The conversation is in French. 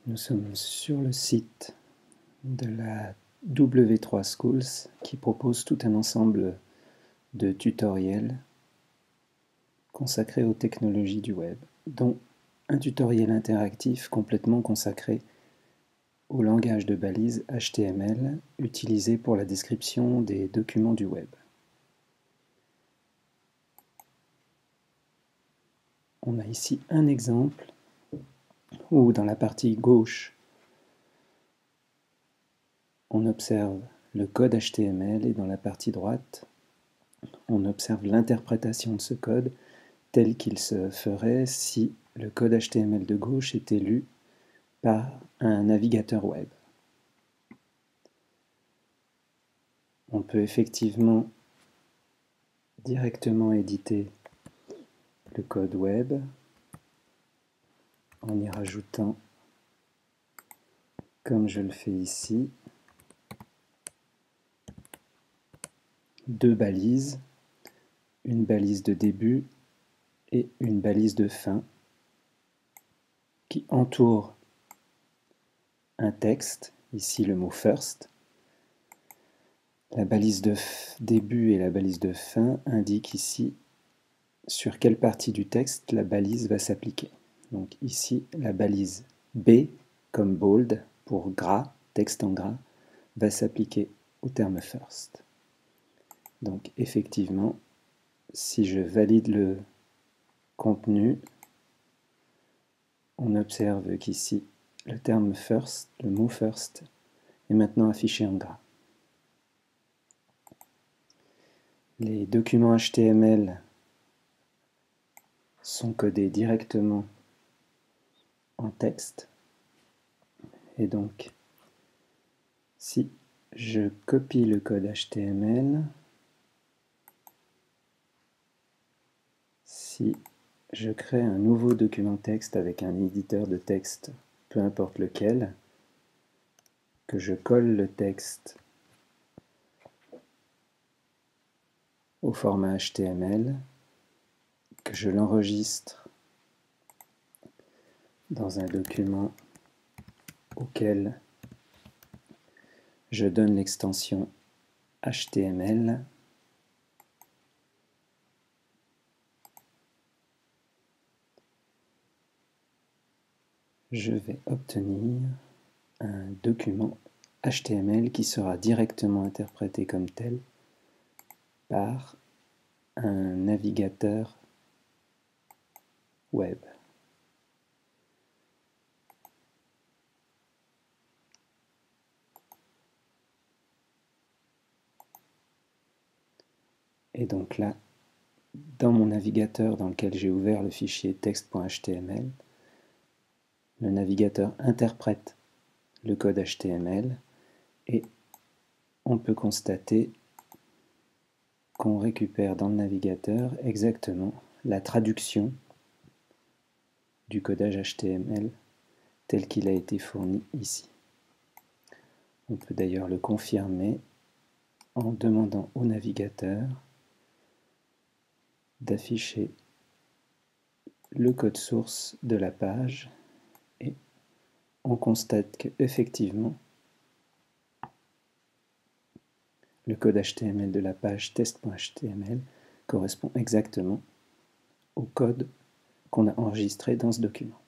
Nous sommes sur le site de la W3 Schools qui propose tout un ensemble de tutoriels consacrés aux technologies du web, dont un tutoriel interactif complètement consacré au langage de balise HTML utilisé pour la description des documents du web. On a ici un exemple où dans la partie gauche, on observe le code HTML et dans la partie droite, on observe l'interprétation de ce code tel qu'il se ferait si le code HTML de gauche était lu par un navigateur web. On peut effectivement directement éditer le code web en y rajoutant, comme je le fais ici, deux balises, une balise de début et une balise de fin qui entourent un texte, ici le mot first. La balise de début et la balise de fin indiquent ici sur quelle partie du texte la balise va s'appliquer. Donc ici, la balise B, comme bold, pour gras, texte en gras, va s'appliquer au terme first. Donc effectivement, si je valide le contenu, on observe qu'ici, le terme first, le mot first, est maintenant affiché en gras. Les documents HTML sont codés directement en texte. Et donc, si je copie le code HTML, si je crée un nouveau document texte avec un éditeur de texte, peu importe lequel, que je colle le texte au format HTML, que je l'enregistre dans un document auquel je donne l'extension HTML, je vais obtenir un document HTML qui sera directement interprété comme tel par un navigateur web. Et donc là, dans mon navigateur dans lequel j'ai ouvert le fichier text.html, le navigateur interprète le code HTML et on peut constater qu'on récupère dans le navigateur exactement la traduction du codage HTML tel qu'il a été fourni ici. On peut d'ailleurs le confirmer en demandant au navigateur d'afficher le code source de la page et on constate qu'effectivement le code HTML de la page test.html correspond exactement au code qu'on a enregistré dans ce document.